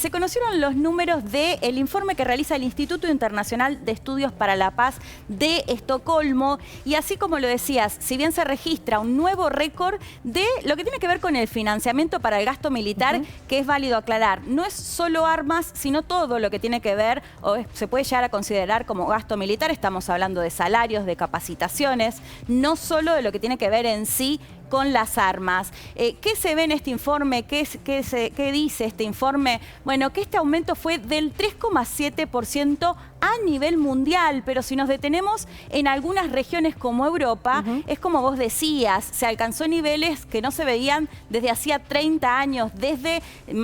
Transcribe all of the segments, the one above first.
se conocieron los números del informe que realiza el Instituto Internacional de Estudios para la Paz de Estocolmo. Y así como lo decías, si bien se registra un nuevo récord de lo que tiene que ver con el financiamiento para el gasto militar, que es válido aclarar, no es solo armas, sino todo lo que tiene que ver, o se puede llegar a considerar como gasto militar. Estamos hablando de salarios, de capacitaciones, no solo de lo que tiene que ver en sí con las armas. ¿Qué se ve en este informe? ¿Qué dice este informe? Bueno, que este aumento fue del 3,7% a nivel mundial, pero si nos detenemos en algunas regiones como Europa, es como vos decías, se alcanzó niveles que no se veían desde hacía 30 años,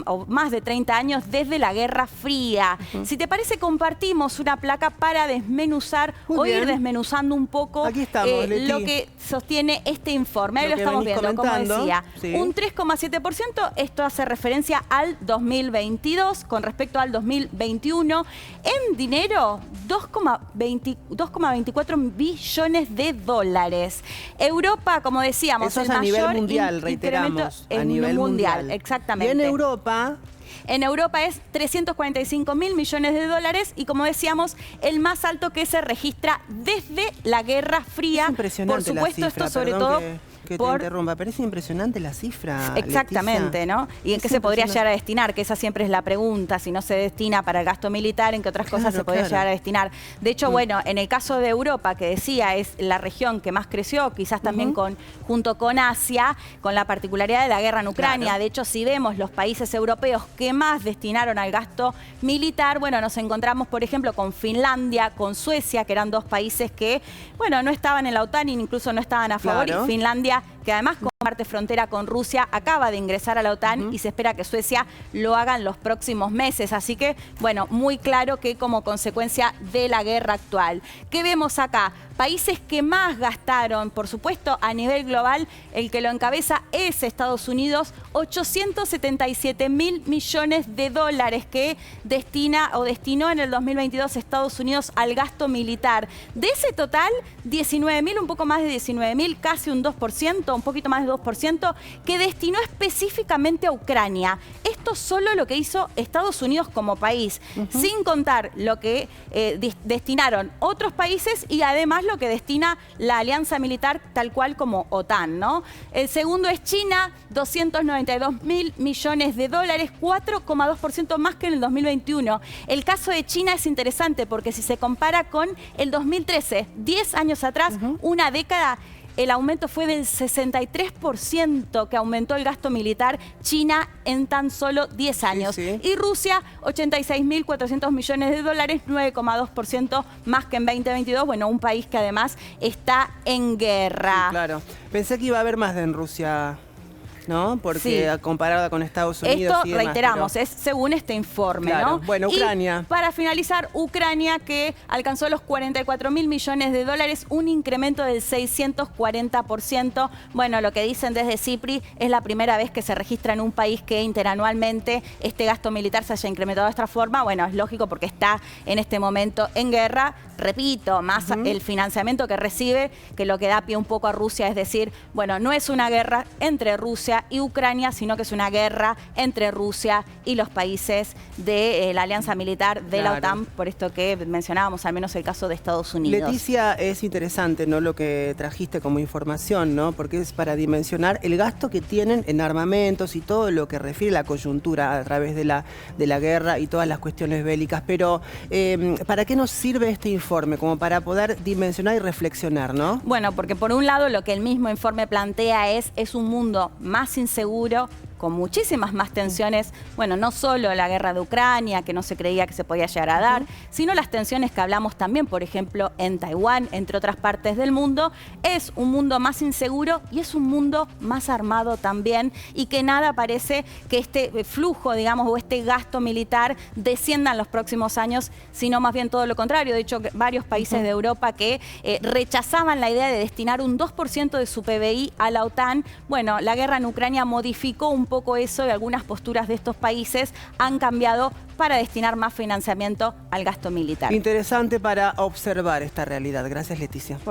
o más de 30 años, desde la Guerra Fría. Si te parece, compartimos una placa para desmenuzar o ir desmenuzando un poco aquí estamos, lo que sostiene este informe. Ahí lo estamos viendo, como decía, un 3,7%, esto hace referencia al 2022 con respecto al 2021. En dinero, 2,24 billones de dólares. Europa, como decíamos, eso es a nivel mundial, reiteramos. A nivel mundial, exactamente. Y en Europa... En Europa es 345.000 millones de dólares y, como decíamos, el más alto que se registra desde la Guerra Fría. Es impresionante. Por supuesto, la cifra, esto sobre todo... Que te interrumpa, parece impresionante la cifra. Exactamente, Leticia. ¿no? ¿Y en qué se podría llegar a destinar? Que esa siempre es la pregunta. Si no se destina para el gasto militar, ¿en qué otras cosas se podría llegar a destinar? De hecho, bueno, en el caso de Europa, que decía es la región que más creció, quizás también junto con Asia, con la particularidad de la guerra en Ucrania. De hecho, si vemos los países europeos que más destinaron al gasto militar, bueno, nos encontramos, por ejemplo, con Finlandia, con Suecia, que eran dos países que, bueno, no estaban en la OTAN e incluso no estaban a favor. Y Finlandia, que además comparte frontera con Rusia, acaba de ingresar a la OTAN y se espera que Suecia lo haga en los próximos meses. Así que, bueno, muy claro que como consecuencia de la guerra actual. ¿Qué vemos acá? Países que más gastaron, por supuesto, a nivel global, el que lo encabeza es Estados Unidos, 877.000 millones de dólares que destinó en el 2022 Estados Unidos al gasto militar. De ese total, 19.000, un poco más de 19.000, casi un 2%, un poquito más de 2%, que destinó específicamente a Ucrania. Esto solo lo que hizo Estados Unidos como país, sin contar lo que destinaron otros países y además lo que destina la alianza militar tal cual como OTAN, ¿no? El segundo es China, 292.000 millones de dólares, 4,2% más que en el 2021. El caso de China es interesante porque si se compara con el 2013, 10 años atrás, una década, el aumento fue del 63% que aumentó el gasto militar China en tan solo 10 años. Y Rusia, 86.400 millones de dólares, 9,2% más que en 2022. Bueno, un país que además está en guerra. Sí, claro. Pensé que iba a haber más en Rusia, ¿no? Porque comparada con Estados Unidos esto, y demás, reiteramos, es según este informe, ¿no? Bueno, Ucrania. Y para finalizar, Ucrania, que alcanzó los 44.000 millones de dólares, un incremento del 640%. Bueno, lo que dicen desde CIPRI es la primera vez que se registra en un país que interanualmente este gasto militar se haya incrementado de esta forma. Bueno, es lógico porque está en este momento en guerra. Repito, más el financiamiento que recibe, que lo que da pie un poco a Rusia, es decir, bueno, no es una guerra entre Rusia y Ucrania, sino que es una guerra entre Rusia y los países de la alianza militar de la OTAN, por esto que mencionábamos, al menos el caso de Estados Unidos. Leticia, es interesante, ¿no?, lo que trajiste como información, ¿no? Porque es para dimensionar el gasto que tienen en armamentos y todo lo que refiere a la coyuntura a través de la guerra y todas las cuestiones bélicas. Pero, ¿para qué nos sirve este informe? Como para poder dimensionar y reflexionar, ¿no? Bueno, porque por un lado lo que el mismo informe plantea es un mundo más inseguro, con muchísimas más tensiones, bueno, no solo la guerra de Ucrania, que no se creía que se podía llegar a dar, sino las tensiones que hablamos también, por ejemplo, en Taiwán, entre otras partes del mundo. Es un mundo más inseguro y es un mundo más armado también, y que nada parece que este flujo, digamos, o este gasto militar descienda en los próximos años, sino más bien todo lo contrario. De hecho, varios países de Europa que rechazaban la idea de destinar un 2% de su PBI a la OTAN. Bueno, la guerra en Ucrania modificó un poco eso y algunas posturas de estos países han cambiado para destinar más financiamiento al gasto militar. Interesante para observar esta realidad. Gracias, Leticia.